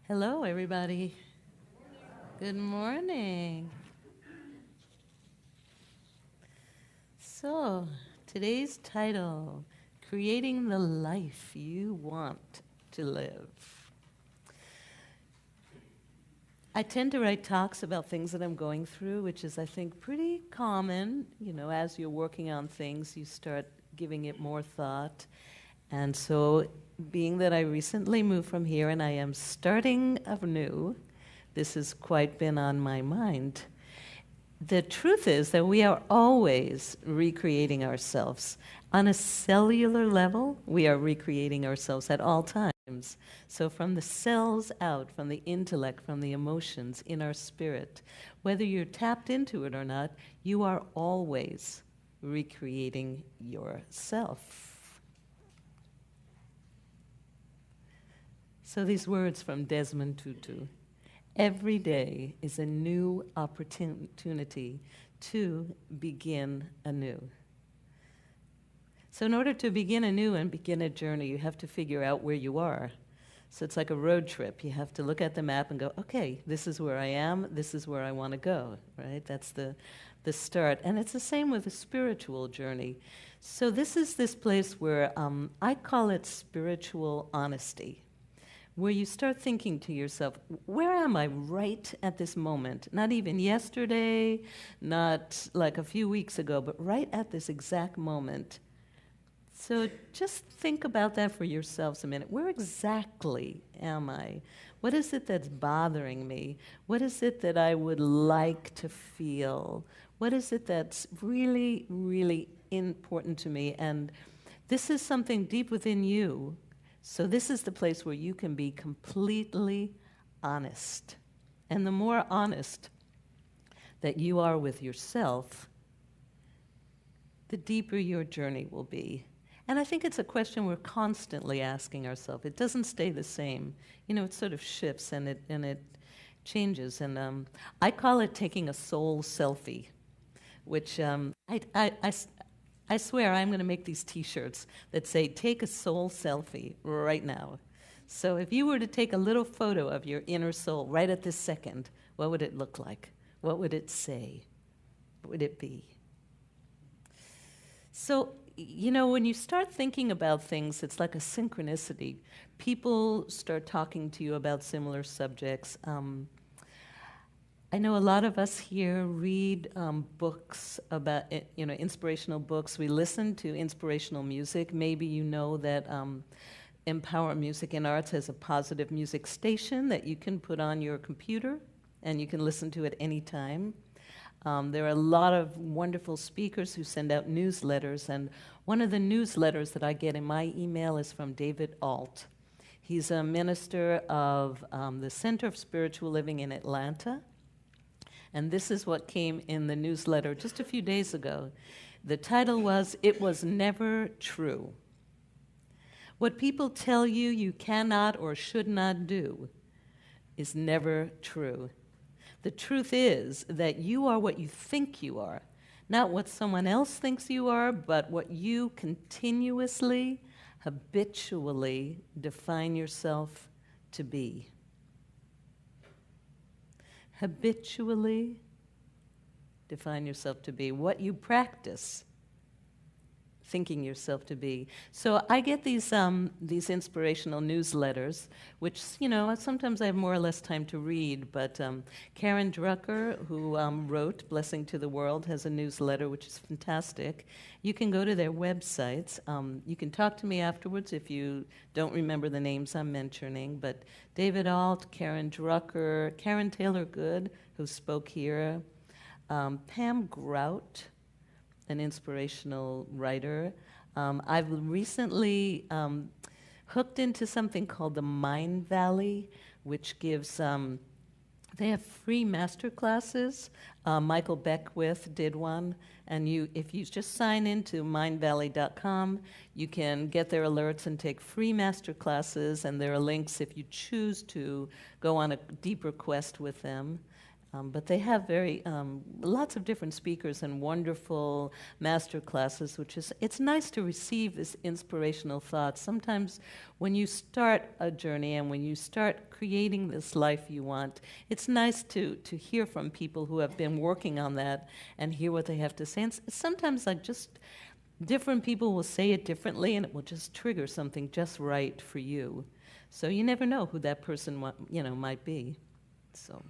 Hello, everybody. Good morning. So, today's title, Creating the Life You Want to Live. I tend to write talks about things that I'm going through, which is, I think, pretty common. You know, as you're working on things, you start giving it more thought. And so, being that I recently moved from here and I am starting anew, this has quite been on my mind. The truth is that we are always recreating ourselves. On a cellular level, we are recreating ourselves at all times. So from the cells out, from the intellect, from the emotions in our spirit, whether you're tapped into it or not, you are always recreating yourself. So these words from Desmond Tutu. Every day is a new opportunity to begin anew. So in order to begin anew and begin a journey, you have to figure out where you are. So it's like a road trip. You have to look at the map and go, okay, this is where I am, this is where I want to go, right? That's the start. And it's the same with a spiritual journey. So this is this place where I call it spiritual honesty, where you start thinking to yourself, where am I right at this moment? Not even yesterday, not like a few weeks ago, but right at this exact moment. So just think about that for yourselves a minute. Where exactly am I? What is it that's bothering me? What is it that I would like to feel? What is it that's really, really important to me? And this is something deep within you. So this is the place where you can be completely honest. And the more honest that you are with yourself, the deeper your journey will be. And I think it's a question we're constantly asking ourselves. It doesn't stay the same. You know, it sort of shifts and it changes. And I call it taking a soul selfie, which I swear I'm going to make these T-shirts that say, take a soul selfie right now. So if you were to take a little photo of your inner soul right at this second, what would it look like? What would it say? What would it be? So, you know, when you start thinking about things, it's like a synchronicity. People start talking to you about similar subjects. I know a lot of us here read books about, inspirational books. We listen to inspirational music. Maybe you know that Empower Music and Arts has a positive music station that you can put on your computer and you can listen to at any time. There are a lot of wonderful speakers who send out newsletters, and one of the newsletters that I get in my email is from David Alt. He's a minister of the Center of Spiritual Living in Atlanta. And this is what came in the newsletter just a few days ago. The title was, "It Was Never True." What people tell you you cannot or should not do is never true. The truth is that you are what you think you are, not what someone else thinks you are, but what you continuously, habitually define yourself to be. Habitually define yourself to be, what you practice thinking yourself to be. So I get these inspirational newsletters, which, you know, sometimes I have more or less time to read, but Karen Drucker, who wrote Blessing to the World, has a newsletter, which is fantastic. You can go to their websites. You can talk to me afterwards if you don't remember the names I'm mentioning, but David Alt, Karen Drucker, Karen Taylor Good, who spoke here, Pam Grout, an inspirational writer. I've recently hooked into something called the Mind Valley, which gives, they have free master classes. Michael Beckwith did one, and if you just sign into mindvalley.com, you can get their alerts and take free master classes, and there are links if you choose to go on a deeper quest with them. But they have lots of different speakers and wonderful master classes, it's nice to receive this inspirational thought. Sometimes when you start a journey and when you start creating this life you want, it's nice to hear from people who have been working on that and hear what they have to say. And sometimes different people will say it differently and it will just trigger something just right for you. So you never know who that person might be. So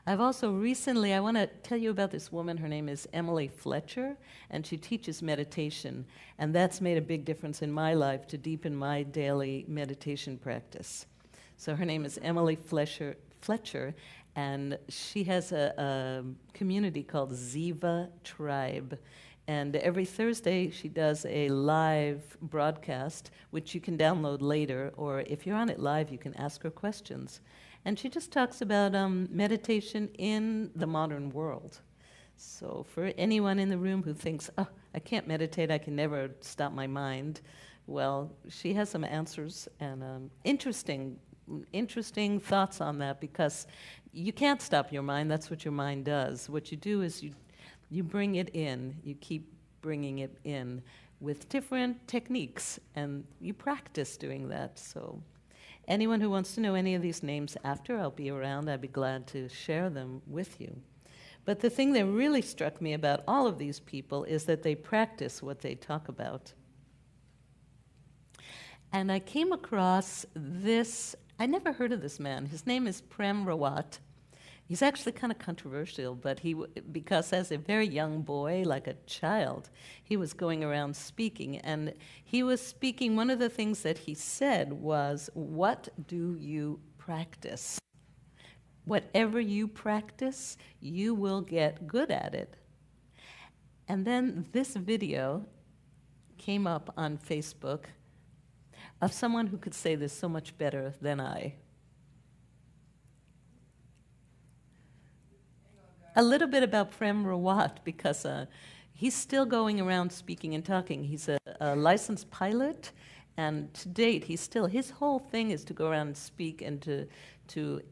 I've also recently, I want to tell you about this woman. Her name is Emily Fletcher, and she teaches meditation. And that's made a big difference in my life to deepen my daily meditation practice. So her name is Emily Fletcher, and she has a community called Ziva Tribe. And every Thursday, she does a live broadcast, which you can download later, or if you're on it live, you can ask her questions. And she just talks about meditation in the modern world. So for anyone in the room who thinks, oh, I can't meditate, I can never stop my mind, well, she has some answers and interesting thoughts on that, because you can't stop your mind. That's what your mind does. What you do is you bring it in. You keep bringing it in with different techniques, and you practice doing that. So anyone who wants to know any of these names after, I'll be around. I'd be glad to share them with you. But the thing that really struck me about all of these people is that they practice what they talk about. And I came across this, I never heard of this man. His name is Prem Rawat. He's actually kind of controversial, but because as a very young boy, like a child, he was going around speaking. And he was speaking, one of the things that he said was, what do you practice? Whatever you practice, you will get good at it. And then this video came up on Facebook of someone who could say this so much better than I. A little bit about Prem Rawat, because he's still going around speaking and talking. He's a licensed pilot, and to date, his whole thing is to go around and speak and to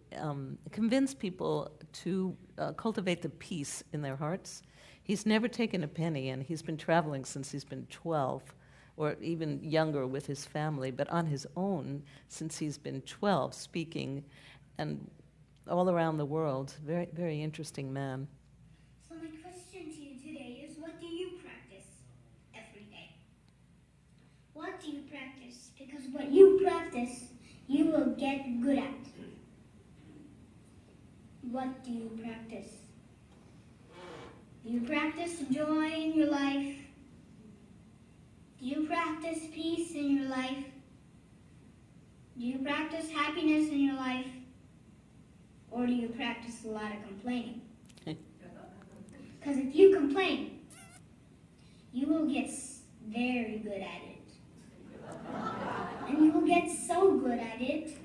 convince people to cultivate the peace in their hearts. He's never taken a penny, and he's been traveling since he's been 12, or even younger with his family, but on his own since he's been 12, speaking and all around the world. Very, very interesting man. So my question to you today is, what do you practice every day? What do you practice? Because what you practice, you will get good at. What do you practice? Do you practice joy in your life? Do you practice peace in your life? Do you practice happiness in your life? Or do you practice a lot of complaining? Because if you complain, you will get very good at it. And you will get so good at it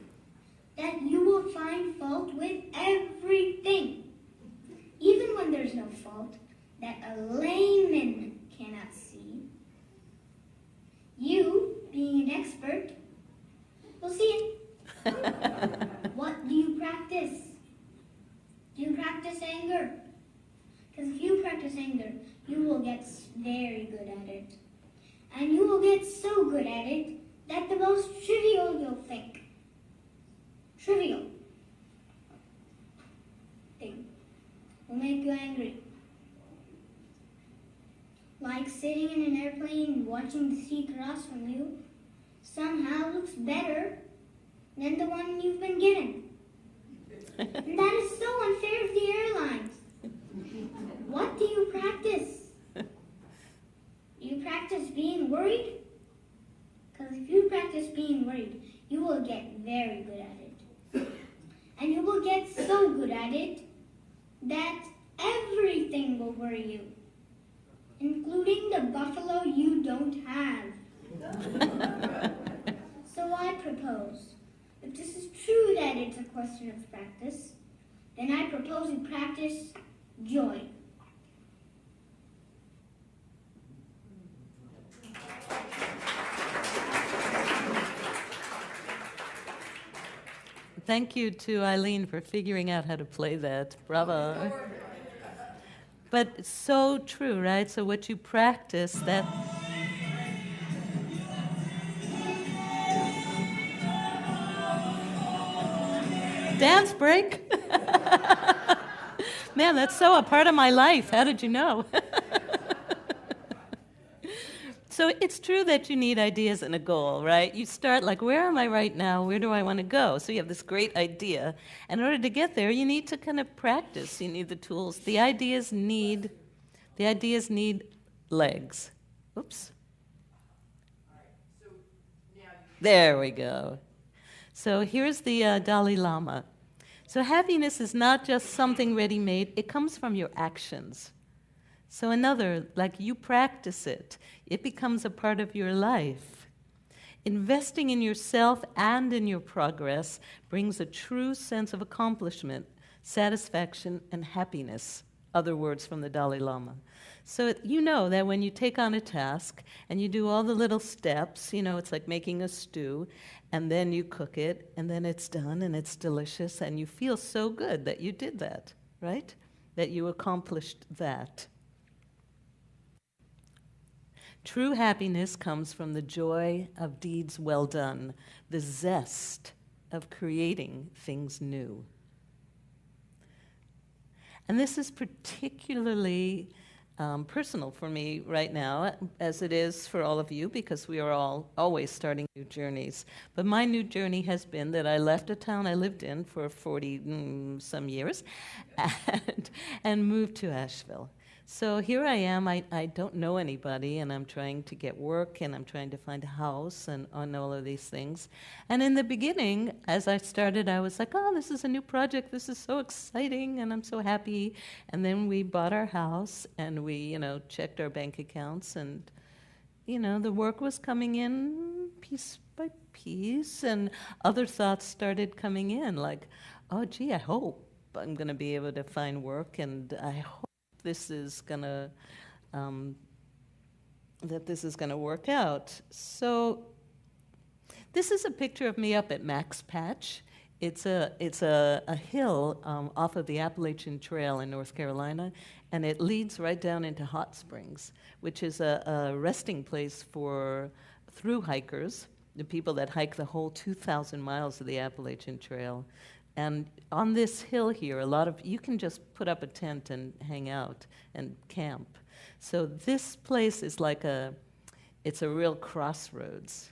that you will find fault with everything. Even when there's no fault that a layman cannot see, you, being an expert, will see it. What do you practice? Do you practice anger? Because if you practice anger, you will get very good at it. And you will get so good at it that the most trivial you'll think. Trivial thing will make you angry. Like sitting in an airplane and watching the sea cross from you somehow looks better than the one you've been given. And that is so unfair of the airlines. What do you practice? Do you practice being worried? Because if you practice being worried, you will get very good at it. And you will get so good at it that everything will worry you, including the buffalo you don't have. So I propose, if this is true that it's a question of practice, then I propose you practice joy. Thank you to Eileen for figuring out how to play that. Bravo. But it's so true, right? So what you practice, that... Dance break? Man, that's so a part of my life. How did you know? So it's true that you need ideas and a goal, right? You start like, where am I right now? Where do I want to go? So you have this great idea. And in order to get there, you need to kind of practice. You need the tools. The ideas need legs. Oops. There we go. So here's the Dalai Lama. So happiness is not just something ready-made. It comes from your actions. So like you practice it. It becomes a part of your life. Investing in yourself and in your progress brings a true sense of accomplishment, satisfaction, and happiness. Other words from the Dalai Lama. So you know that when you take on a task and you do all the little steps, it's like making a stew, and then you cook it, and then it's done, and it's delicious, and you feel so good that you did that, right? That you accomplished that. True happiness comes from the joy of deeds well done, the zest of creating things new. And this is particularly personal for me right now, as it is for all of you, because we are all always starting new journeys. But my new journey has been that I left a town I lived in for 40 some years and moved to Asheville. So here I am, I don't know anybody, and I'm trying to get work, and I'm trying to find a house, and on all of these things. And in the beginning, as I started, I was like, oh, this is a new project, this is so exciting, and I'm so happy. And then we bought our house, and we, checked our bank accounts, and, the work was coming in piece by piece, and other thoughts started coming in, like, oh, gee, I hope I'm going to be able to find work, and I hope this is gonna work out. So this is a picture of me up at Max Patch. It's a hill off of the Appalachian Trail in North Carolina, and it leads right down into Hot Springs, which is a resting place for through hikers, the people that hike the whole 2,000 miles of the Appalachian Trail. And on this hill here, you can just put up a tent and hang out and camp. So this place is it's a real crossroads.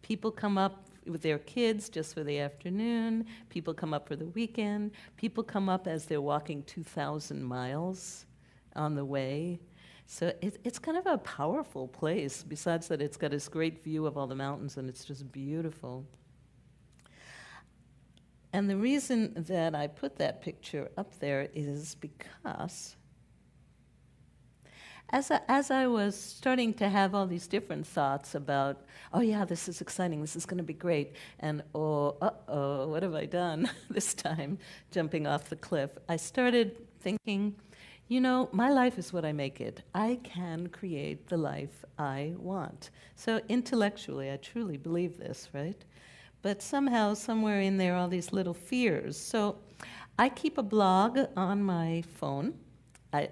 People come up with their kids just for the afternoon. People come up for the weekend. People come up as they're walking 2,000 miles on the way. So it's kind of a powerful place, besides that it's got this great view of all the mountains, and it's just beautiful. And the reason that I put that picture up there is because as I was starting to have all these different thoughts about, oh yeah, this is exciting, this is going to be great, and uh-oh, what have I done this time, jumping off the cliff, I started thinking, my life is what I make it. I can create the life I want. So intellectually, I truly believe this, right? But somehow, somewhere in there, all these little fears. So I keep a blog on my phone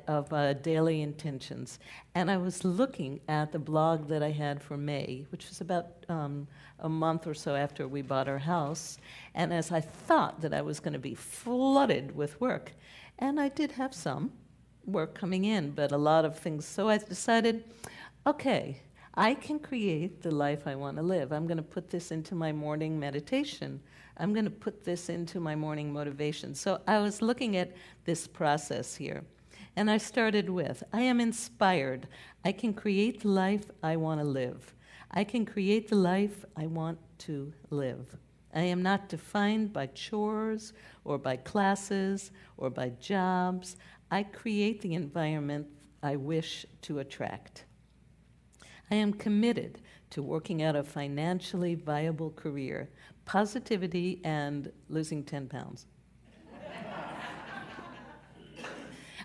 of daily intentions. And I was looking at the blog that I had for May, which was about a month or so after we bought our house. And as I thought that I was going to be flooded with work, and I did have some work coming in, but a lot of things. So I decided, okay, I can create the life I want to live. I'm going to put this into my morning meditation. I'm going to put this into my morning motivation. So I was looking at this process here. And I started with, I am inspired. I can create the life I want to live. I can create the life I want to live. I am not defined by chores or by classes or by jobs. I create the environment I wish to attract. I am committed to working out a financially viable career, positivity, and losing 10 pounds.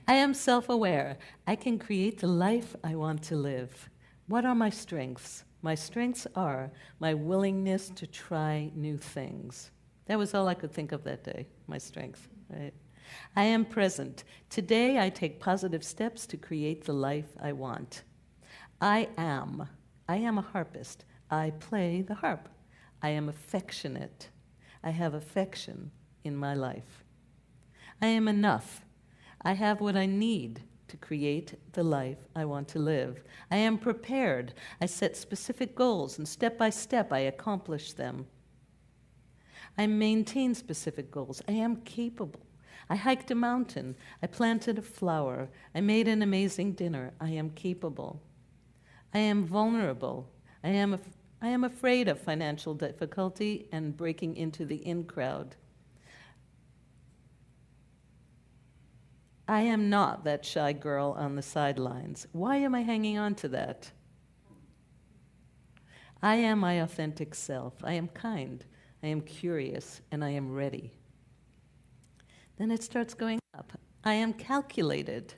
I am self-aware. I can create the life I want to live. What are my strengths? My strengths are my willingness to try new things. That was all I could think of that day, my strength, right? I am present. Today I take positive steps to create the life I want. I am a harpist. I play the harp. I am affectionate. I have affection in my life. I am enough. I have what I need to create the life I want to live. I am prepared. I set specific goals, and step by step I accomplish them. I maintain specific goals. I am capable. I hiked a mountain. I planted a flower. I made an amazing dinner. I am capable. I am vulnerable. I am afraid of financial difficulty and breaking into the in crowd. I am not that shy girl on the sidelines. Why am I hanging on to that? I am my authentic self. I am kind. I am curious, and I am ready. Then it starts going up. I am calculated.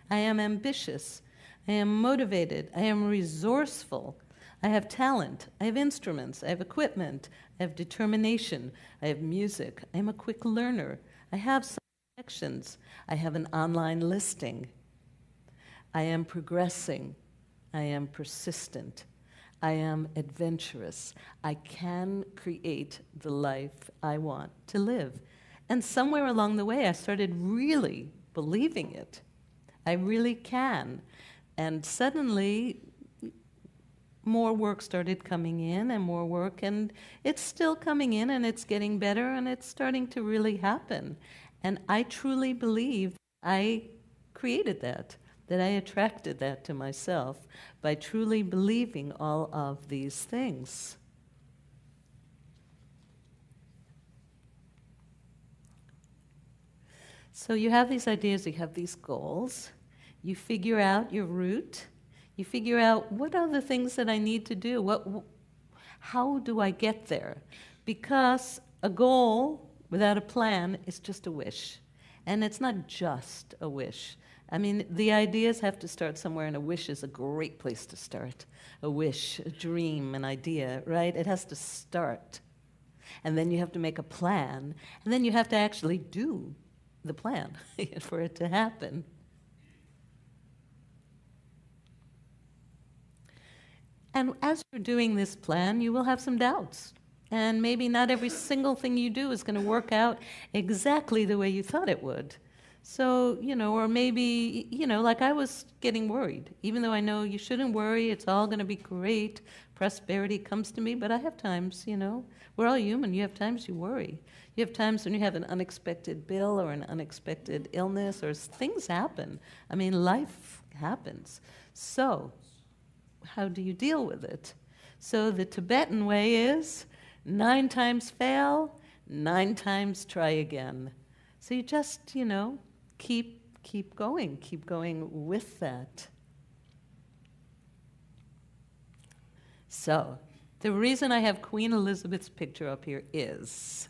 I am ambitious. I am motivated. I am resourceful. I have talent. I have instruments. I have equipment. I have determination. I have music. I am a quick learner. I have some connections. I have an online listing. I am progressing. I am persistent. I am adventurous. I can create the life I want to live. And somewhere along the way, I started really believing it. I really can. And suddenly, more work started coming in and more work, and it's still coming in and it's getting better and it's starting to really happen. And I truly believe I created that I attracted that to myself by truly believing all of these things. So you have these ideas, you have these goals, you figure out your route, you figure out what are the things that I need to do, how do I get there? Because a goal without a plan is just a wish. And it's not just a wish. I mean, the ideas have to start somewhere, and a wish is a great place to start. A wish, a dream, an idea, right? It has to start. And then you have to make a plan, and then you have to actually do the plan for it to happen. And as you're doing this plan, you will have some doubts. And maybe not every single thing you do is going to work out exactly the way you thought it would. So, or maybe, like I was getting worried. Even though I know you shouldn't worry, it's all going to be great. Prosperity comes to me, but I have times, we're all human. You have times you worry. You have times when you have an unexpected bill or an unexpected illness or things happen. I mean, life happens. So, how do you deal with it? So the Tibetan way is 9 times fail, 9 times try again. So you just, keep going with that. So, the reason I have Queen Elizabeth's picture up here is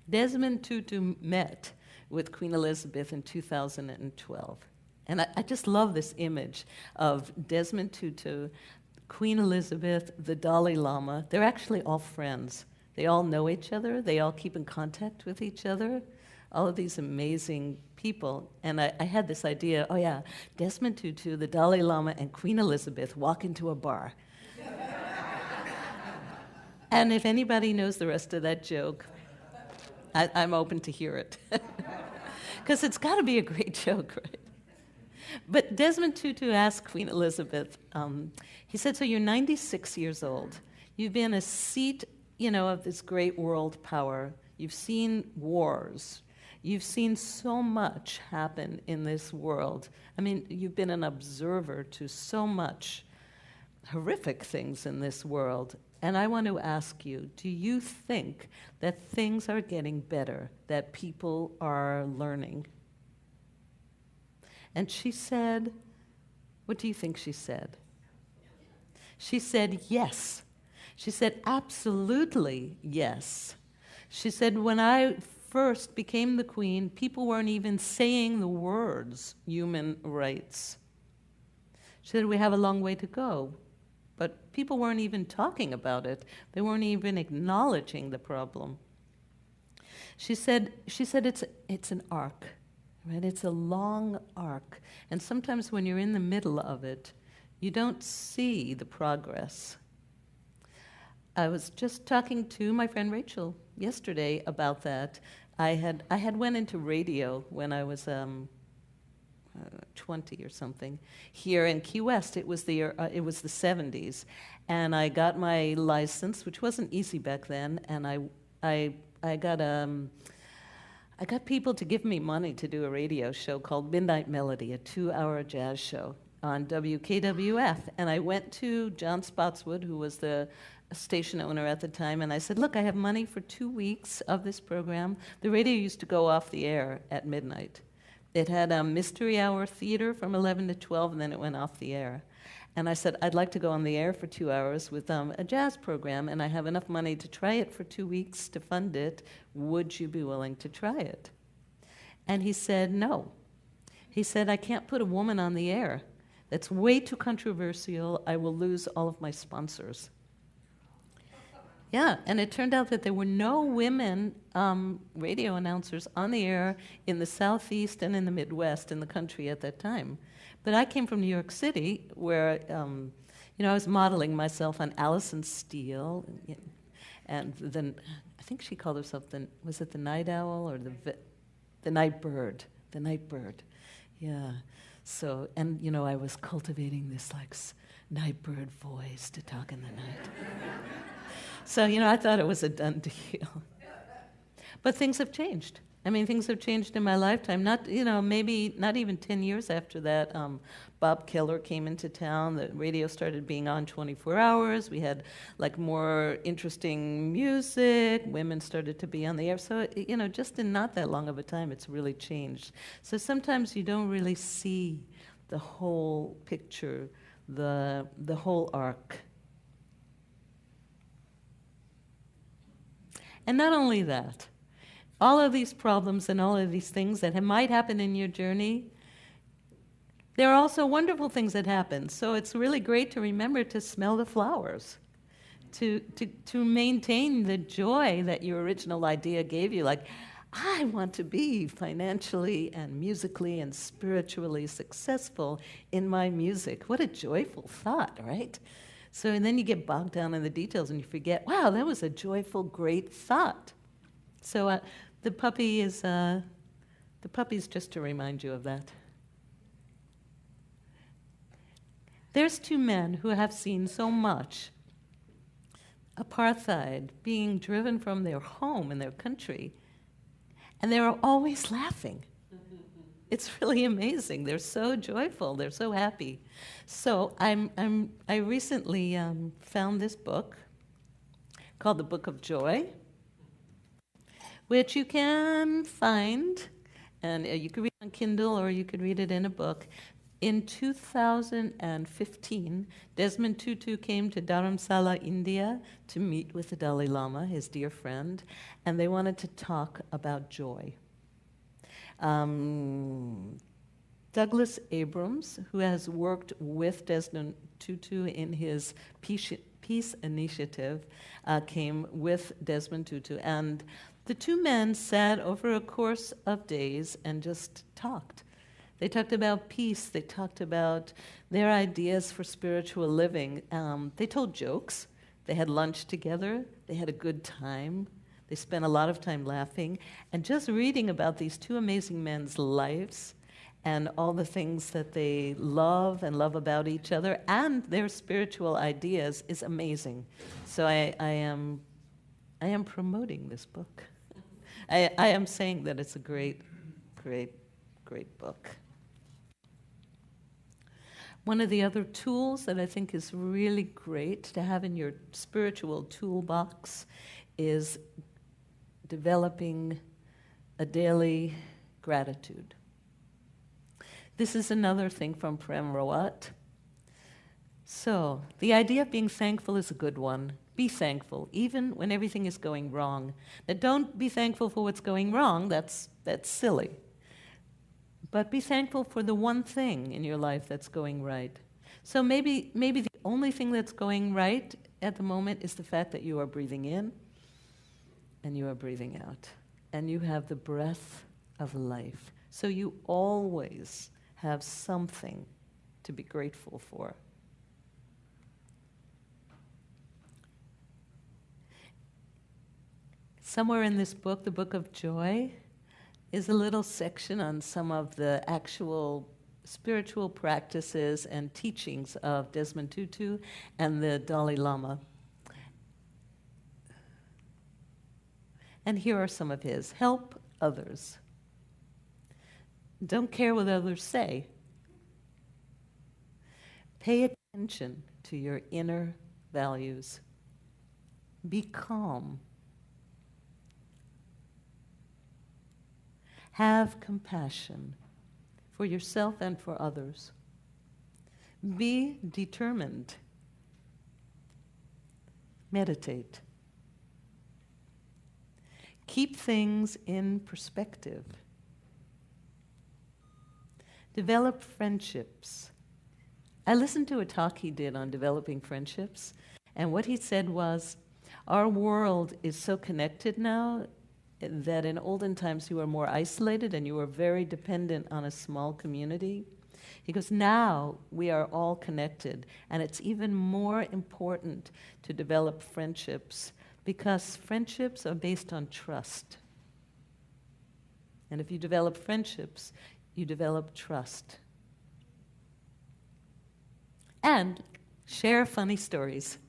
Desmond Tutu met with Queen Elizabeth in 2012. And I just love this image of Desmond Tutu, Queen Elizabeth, the Dalai Lama. They're actually all friends. They all know each other. They all keep in contact with each other. All of these amazing people. And I had this idea, Desmond Tutu, the Dalai Lama, and Queen Elizabeth walk into a bar. And if anybody knows the rest of that joke, I'm open to hear it. Because it's got to be a great joke, right? But Desmond Tutu asked Queen Elizabeth, he said, so you're 96 years old. You've been a seat, of this great world power. You've seen wars. You've seen so much happen in this world. I mean, you've been an observer to so much horrific things in this world. And I want to ask you, do you think that things are getting better, that people are learning? And she said, what do you think she said? She said, yes. She said, absolutely yes. She said, when I first became the queen, people weren't even saying the words human rights. She said, we have a long way to go. but people weren't even talking about it. They weren't even acknowledging the problem. She said it's an arc, right? It's a long arc. And sometimes when you're in the middle of it, you don't see the progress. I was just talking to my friend Rachel yesterday about that. I had went into radio when I was 20 or something. Here in Key West, it was the 70s, and I got my license, which wasn't easy back then, and I got people to give me money to do a radio show called Midnight Melody, a 2-hour jazz show on WKWF. And I went to John Spotswood, who was the station owner at the time, and I said, look, I have money for 2 weeks of this program. The radio used to go off the air at midnight. It had a mystery hour theater from 11 to 12, and then it went off the air. And I said, I'd like to go on the air for 2 hours with a jazz program, and I have enough money to try it for 2 weeks to fund it. Would you be willing to try it? And he said, no. He said, I can't put a woman on the air. That's way too controversial. I will lose all of my sponsors. Yeah, and it turned out that there were no women radio announcers on the air in the Southeast and in the Midwest in the country at that time. But I came from New York City, where I was modeling myself on Alison Steele, and then I think she called herself was it the Night Owl or the Night Bird? The Night Bird, yeah. So, and I was cultivating this night bird voice to talk in the night. So, I thought it was a done deal. But things have changed. I mean, things have changed in my lifetime. Not, maybe not even 10 years after that, Bob Keller came into town. The radio started being on 24 hours. We had, more interesting music. Women started to be on the air. So, just in not that long of a time, it's really changed. So sometimes you don't really see the whole picture, the whole arc. And not only that, all of these problems and all of these things that might happen in your journey, there are also wonderful things that happen. So it's really great to remember to smell the flowers, to maintain the joy that your original idea gave you. I want to be financially and musically and spiritually successful in my music. What a joyful thought, right? So, and then you get bogged down in the details and you forget, wow, that was a joyful, great thought. So the puppy's just to remind you of that. There's two men who have seen so much apartheid being driven from their home and their country, and they're always laughing. It's really amazing. They're so joyful. They're so happy. So I recently found this book called The Book of Joy, which you can find, and you could read it on Kindle or you could read it in a book. In 2015, Desmond Tutu came to Dharamsala, India, to meet with the Dalai Lama, his dear friend, and they wanted to talk about joy. Douglas Abrams, who has worked with Desmond Tutu in his peace initiative, came with Desmond Tutu, and the two men sat over a course of days and just talked. They talked about peace. They talked about their ideas for spiritual living. They told jokes. They had lunch together. They had a good time. They spent a lot of time laughing. And just reading about these two amazing men's lives and all the things that they love about each other and their spiritual ideas is amazing. So I am promoting this book. I am saying that it's a great, great, great book. One of the other tools that I think is really great to have in your spiritual toolbox is developing a daily gratitude. This is another thing from Prem Rawat. So, the idea of being thankful is a good one. Be thankful, even when everything is going wrong. Now, don't be thankful for what's going wrong. That's silly. But be thankful for the one thing in your life that's going right. So maybe the only thing that's going right at the moment is the fact that you are breathing in and you are breathing out. And you have the breath of life. So you always have something to be grateful for. Somewhere in this book, the Book of Joy, is a little section on some of the actual spiritual practices and teachings of Desmond Tutu and the Dalai Lama. And here are some of his. Help others. Don't care what others say. Pay attention to your inner values. Be calm. Have compassion for yourself and for others. Be determined. Meditate. Keep things in perspective. Develop friendships. I listened to a talk he did on developing friendships, and what he said was, our world is so connected now that in olden times you were more isolated and you were very dependent on a small community. He goes, now we are all connected, and it's even more important to develop friendships because friendships are based on trust. And if you develop friendships, you develop trust. And share funny stories.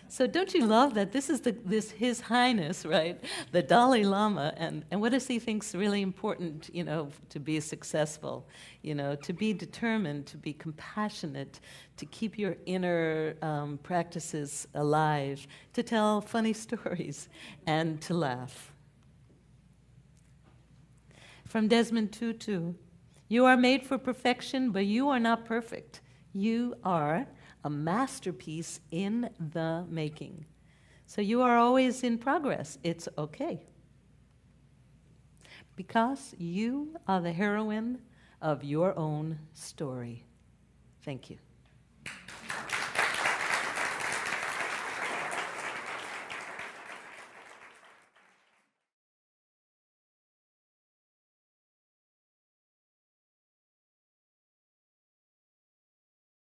So don't you love that this is this His Highness, right? The Dalai Lama, and what does he think's really important, to be successful? To be determined, to be compassionate, to keep your inner practices alive, to tell funny stories, and to laugh. From Desmond Tutu, you are made for perfection, but you are not perfect. You are a masterpiece in the making. So you are always in progress. It's okay. Because you are the heroine of your own story. Thank you.